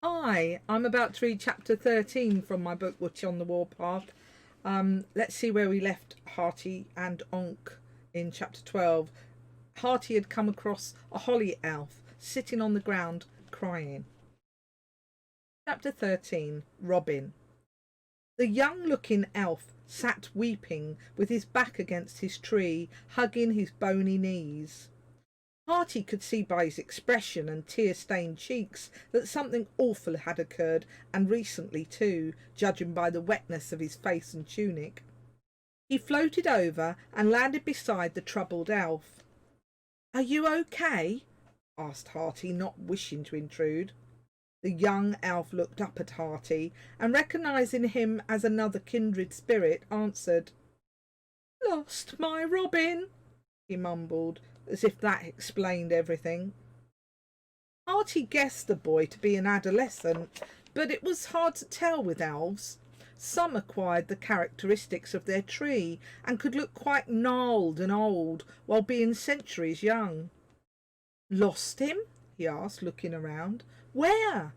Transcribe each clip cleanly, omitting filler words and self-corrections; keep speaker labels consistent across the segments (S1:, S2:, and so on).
S1: Hi, I'm about to read chapter 13 from my book, Witch on the Warpath. Let's see where we left Harty and Onk in chapter 12. Harty had come across a holly elf sitting on the ground crying. Chapter 13, Robin. The young-looking elf sat weeping with his back against his tree, hugging his bony knees. Harty could see by his expression and tear-stained cheeks that something awful had occurred, and recently too, judging by the wetness of his face and tunic. He floated over and landed beside the troubled elf. "Are you okay?" asked Harty, not wishing to intrude. The young elf looked up at Harty and, recognising him as another kindred spirit, answered, "Lost my Robin," he mumbled, as if that explained everything. Harty guessed the boy to be an adolescent, but it was hard to tell with elves. Some acquired the characteristics of their tree and could look quite gnarled and old while being centuries young. "Lost him?" he asked, looking around. "Where?"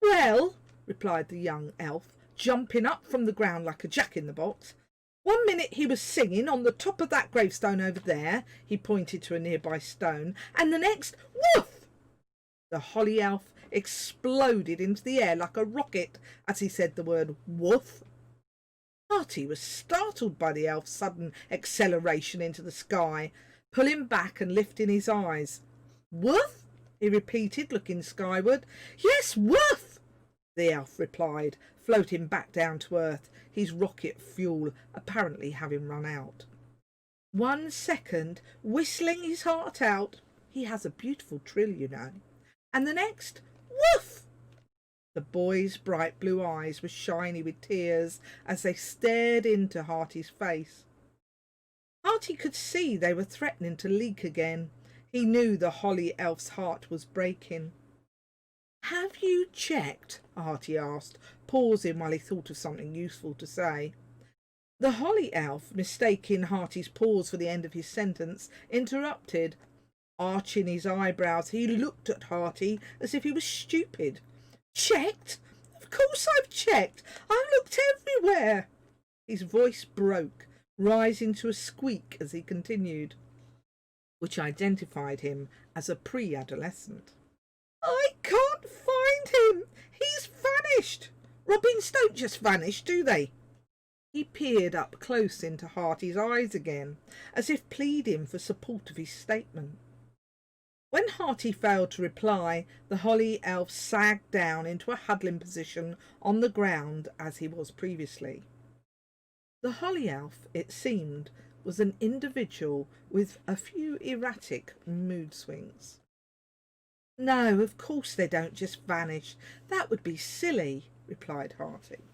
S1: "Well," replied the young elf, jumping up from the ground like a jack-in-the-box, "one minute he was singing on the top of that gravestone over there," he pointed to a nearby stone, "and the next, woof!" The holly elf exploded into the air like a rocket as he said the word woof. Harty was startled by the elf's sudden acceleration into the sky, pulling back and lifting his eyes. "Woof?" he repeated, looking skyward. "Yes, woof!" the elf replied, floating back down to earth, his rocket fuel apparently having run out. 1 second, whistling his heart out, he has a beautiful trill, you know, and the next, woof! The boy's bright blue eyes were shiny with tears as they stared into Harty's face. Harty could see they were threatening to leak again. He knew the holly elf's heart was breaking. "Have you checked?" Harty asked, pausing while he thought of something useful to say. The holly elf, mistaking Harty's pause for the end of his sentence, interrupted. Arching his eyebrows, he looked at Harty as if he was stupid. "Checked? Of course I've checked. I've looked everywhere." His voice broke, rising to a squeak as he continued, which identified him as a pre-adolescent. "I can't find him. He's vanished. Robins don't just vanish, do they?" He peered up close into Harty's eyes again, as if pleading for support of his statement. When Harty failed to reply, the holly elf sagged down into a huddling position on the ground as he was previously. The holly elf, it seemed, was an individual with a few erratic mood swings. "No, of course they don't just vanish. That would be silly," replied Harty.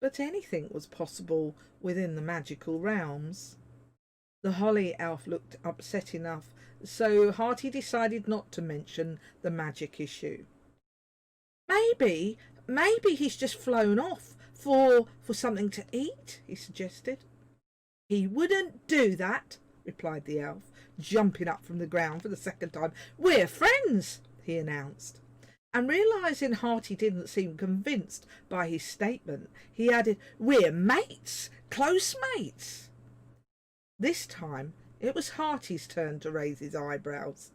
S1: But anything was possible within the magical realms. The holly elf looked upset enough, so Harty decided not to mention the magic issue. Maybe he's just flown off for something to eat," he suggested. "He wouldn't do that," replied the elf, jumping up from the ground for the second time. "We're friends," he announced. And realising Harty didn't seem convinced by his statement, he added, "We're mates, close mates." This time it was Harty's turn to raise his eyebrows.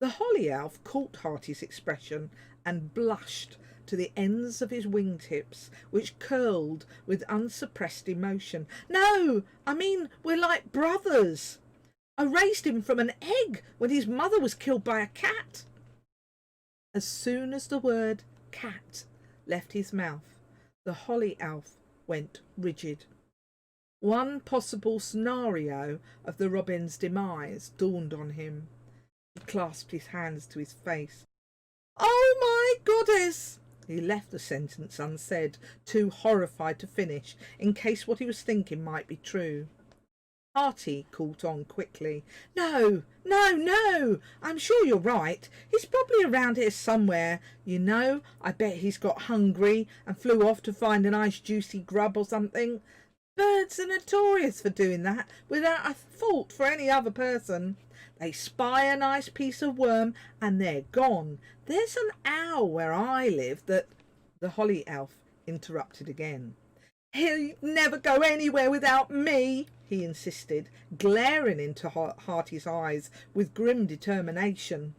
S1: The holly elf caught Harty's expression and blushed to the ends of his wingtips, which curled with unsuppressed emotion. "No, I mean, we're like brothers. I raised him from an egg when his mother was killed by a cat." As soon as the word cat left his mouth, the holly elf went rigid. One possible scenario of the robin's demise dawned on him. He clasped his hands to his face. "Oh my goddess!" He left the sentence unsaid, too horrified to finish, in case what he was thinking might be true. Harty caught on quickly. No, I'm sure you're right. He's probably around here somewhere. You know, I bet he's got hungry and flew off to find a nice juicy grub or something. Birds are notorious for doing that without a thought for any other person. They spy a nice piece of worm and they're gone. There's an owl where I live that—" The holly elf interrupted again. "He'll never go anywhere without me," he insisted, glaring into Hearty's eyes with grim determination.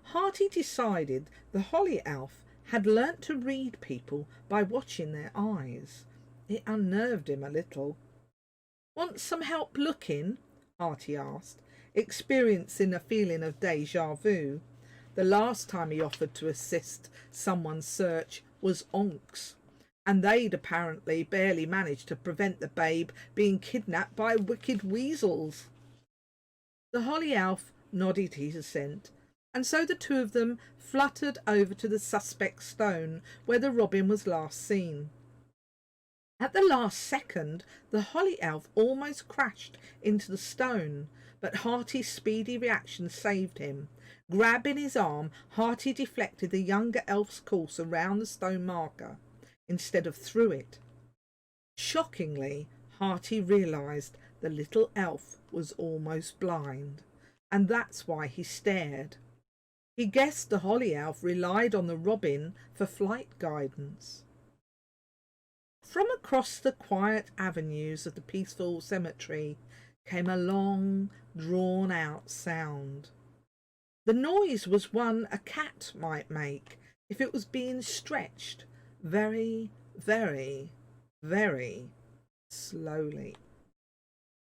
S1: Hearty decided the holly elf had learnt to read people by watching their eyes. It unnerved him a little. "Want some help looking?" Hearty asked, experiencing a feeling of déjà vu. The last time he offered to assist someone's search was Onk's, and they'd apparently barely managed to prevent the babe being kidnapped by wicked weasels. The holly elf nodded his assent, and so the two of them fluttered over to the suspect stone where the robin was last seen. At the last second, the holly elf almost crashed into the stone, but Hearty's speedy reaction saved him. Grabbing his arm, Hearty deflected the younger elf's course around the stone marker instead of through it. Shockingly, Hearty realised the little elf was almost blind, and that's why he stared. He guessed the holly elf relied on the robin for flight guidance. From across the quiet avenues of the peaceful cemetery came a long, drawn-out sound. The noise was one a cat might make if it was being stretched very, very, very slowly.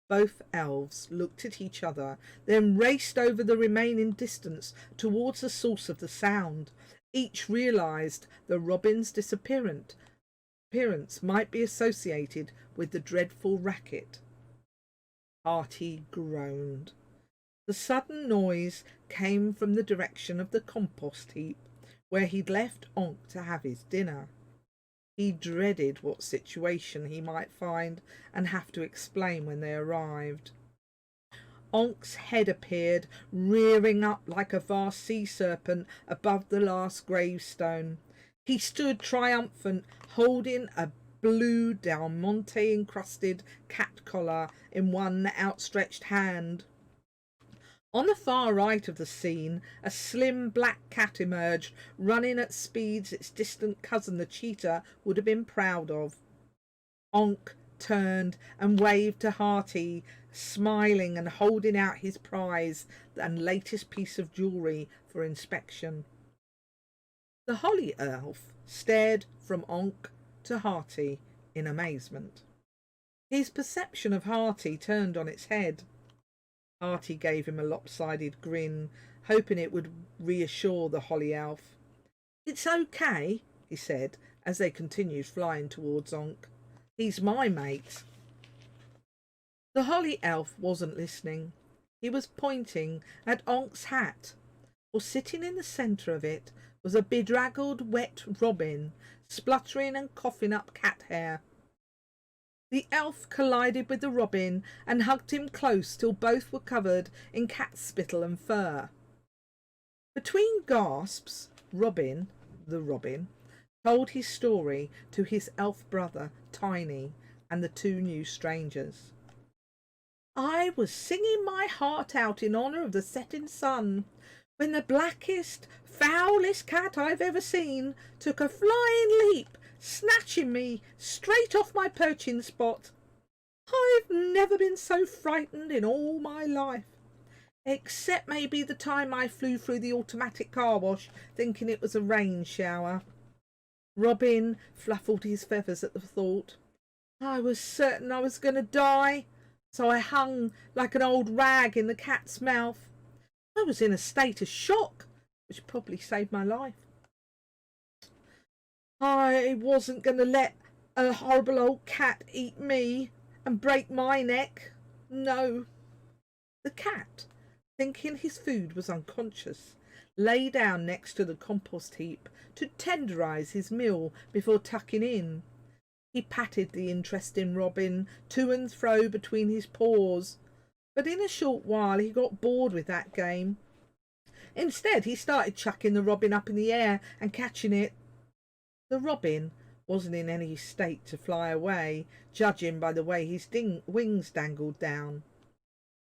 S1: Both elves looked at each other, then raced over the remaining distance towards the source of the sound. Each realised the robin's disappearance might be associated with the dreadful racket. Hearty groaned. The sudden noise came from the direction of the compost heap, where he'd left Onk to have his dinner. He dreaded what situation he might find and have to explain when they arrived. Onk's head appeared, rearing up like a vast sea serpent above the last gravestone. He stood triumphant, holding a blue Del Monte encrusted cat collar in one outstretched hand. On the far right of the scene, a slim black cat emerged, running at speeds its distant cousin the cheetah would have been proud of. Onk turned and waved to Hearty, smiling and holding out his prize and latest piece of jewellery for inspection. The holly elf stared from Onk to Hearty in amazement. His perception of Hearty turned on its head. Hearty gave him a lopsided grin, hoping it would reassure the holly elf. "It's okay," he said, as they continued flying towards Onk. "He's my mate." The holly elf wasn't listening. He was pointing at Onk's hat, for sitting in the centre of it was a bedraggled wet robin, spluttering and coughing up cat hair. The elf collided with the robin and hugged him close till both were covered in cat spittle and fur. Between gasps, the robin, told his story to his elf brother, Tiny, and the two new strangers. "I was singing my heart out in honour of the setting sun, when the blackest, foulest cat I've ever seen took a flying leap, snatching me straight off my perching spot. I've never been so frightened in all my life, except maybe the time I flew through the automatic car wash thinking it was a rain shower." Robin fluffled his feathers at the thought. "I was certain I was going to die, so I hung like an old rag in the cat's mouth. I was in a state of shock, which probably saved my life. I wasn't going to let a horrible old cat eat me and break my neck. No." The cat, thinking his food was unconscious, lay down next to the compost heap to tenderise his meal before tucking in. He patted the interesting robin to and fro between his paws, but in a short while he got bored with that game. Instead, he started chucking the robin up in the air and catching it. The robin wasn't in any state to fly away, judging by the way his wings dangled down.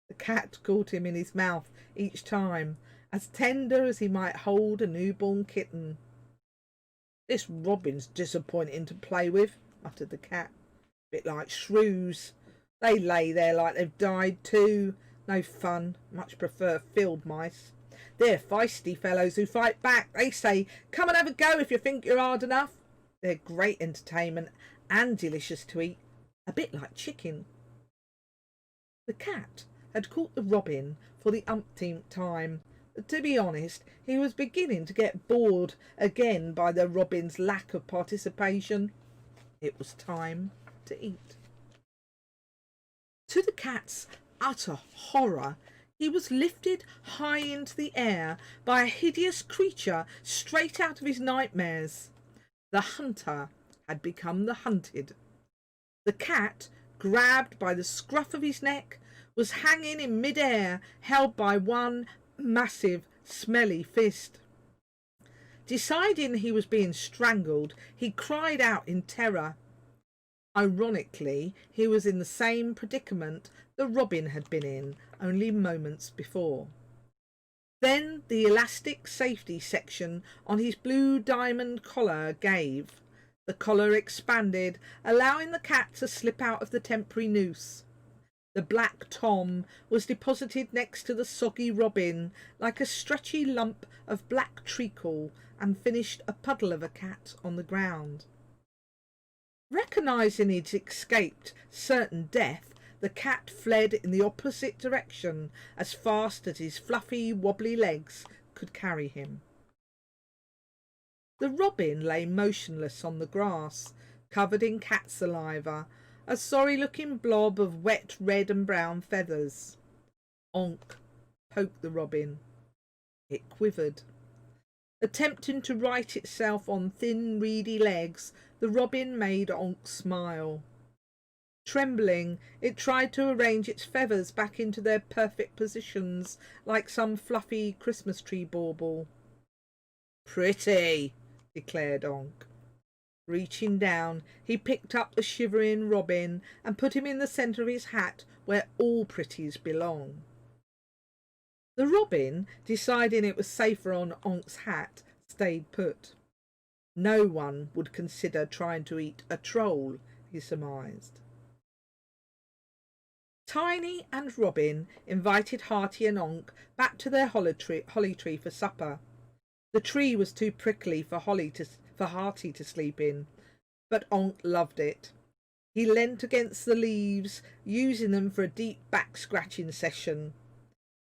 S1: The cat caught him in his mouth each time, as tender as he might hold a newborn kitten. "This robin's disappointing to play with," muttered the cat. "Bit like shrews. They lay there like they've died too. No fun. Much prefer field mice. They're feisty fellows who fight back. They say, 'Come and have a go if you think you're hard enough.' They're great entertainment and delicious to eat. A bit like chicken." The cat had caught the robin for the umpteenth time. To be honest, he was beginning to get bored again by the robin's lack of participation. It was time to eat. To the cat's utter horror, he was lifted high into the air by a hideous creature straight out of his nightmares. The hunter had become the hunted. The cat, grabbed by the scruff of his neck, was hanging in mid-air, held by one massive, smelly fist. Deciding he was being strangled, he cried out in terror. Ironically, he was in the same predicament the robin had been in only moments before. Then the elastic safety section on his blue diamond collar gave. The collar expanded, allowing the cat to slip out of the temporary noose. The black Tom was deposited next to the soggy robin like a stretchy lump of black treacle, and finished a puddle of a cat on the ground. Recognising he'd escaped certain death, the cat fled in the opposite direction as fast as his fluffy, wobbly legs could carry him. The robin lay motionless on the grass, covered in cat saliva, a sorry-looking blob of wet red and brown feathers. Onk poked the robin. It quivered. Attempting to right itself on thin, reedy legs, the robin made Onk smile. Trembling, it tried to arrange its feathers back into their perfect positions, like some fluffy Christmas tree bauble. "Pretty," declared Onk. Reaching down, he picked up the shivering robin and put him in the centre of his hat, where all pretties belong. The robin, deciding it was safer on Onk's hat, stayed put. No one would consider trying to eat a troll, he surmised. Tiny and Robin invited Hearty and Onk back to their holly tree for supper. The tree was too prickly for Hearty to sleep in, but Onk loved it. He leant against the leaves, using them for a deep back-scratching session.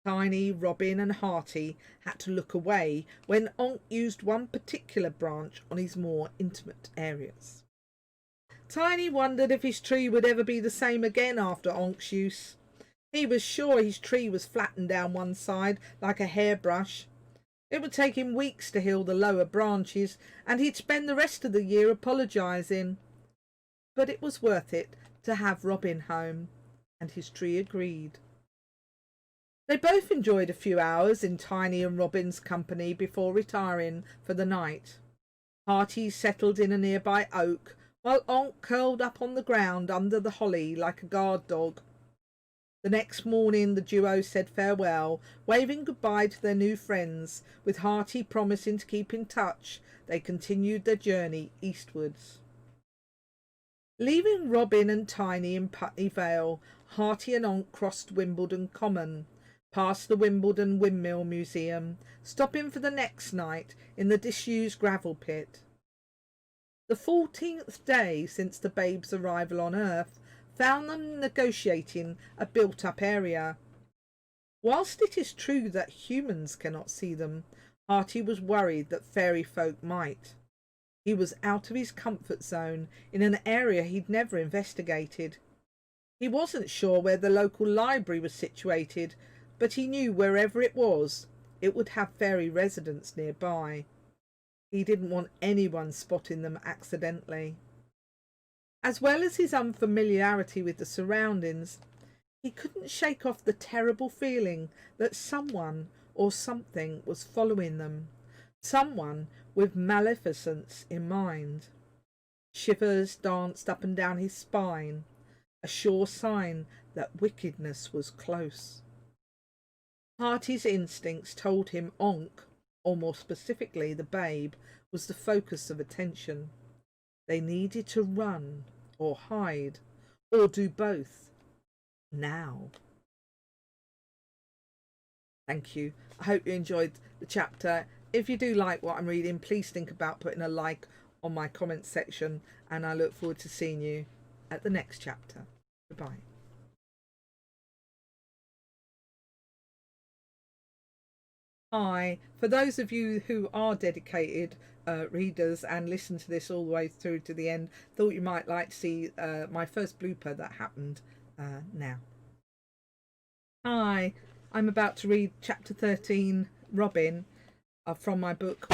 S1: Tiny, Robin and Hearty had to look away when Onk used one particular branch on his more intimate areas. Tiny wondered if his tree would ever be the same again after Onk's use. He was sure his tree was flattened down one side like a hairbrush. It would take him weeks to heal the lower branches, and he'd spend the rest of the year apologising. But it was worth it to have Robin home, and his tree agreed. They both enjoyed a few hours in Tiny and Robin's company before retiring for the night. Hearty settled in a nearby oak, while Onk curled up on the ground under the holly like a guard dog. The next morning the duo said farewell, waving goodbye to their new friends. With Hearty promising to keep in touch, they continued their journey eastwards. Leaving Robin and Tiny in Putney Vale, Hearty and Onk crossed Wimbledon Common, past the Wimbledon Windmill Museum, stopping for the next night in the disused gravel pit. The 14th day since the babe's arrival on Earth found them negotiating a built-up area. Whilst it is true that humans cannot see them, Hearty was worried that fairy folk might. He was out of his comfort zone in an area he'd never investigated. He wasn't sure where the local library was situated, but he knew wherever it was, it would have fairy residents nearby. He didn't want anyone spotting them accidentally. As well as his unfamiliarity with the surroundings, he couldn't shake off the terrible feeling that someone or something was following them, someone with maleficence in mind. Shivers danced up and down his spine, a sure sign that wickedness was close. Harty's instincts told him Onk, or more specifically the babe, was the focus of attention. They needed to run or hide or do both now. Thank you. I hope you enjoyed the chapter. If you do like what I'm reading, please think about putting a like on my comment section, and I look forward to seeing you at the next chapter. Goodbye. Hi, for those of you who are dedicated readers and listen to this all the way through to the end, thought you might like to see my first blooper that happened now. Hi, I'm about to read chapter 13, Robin, from my book.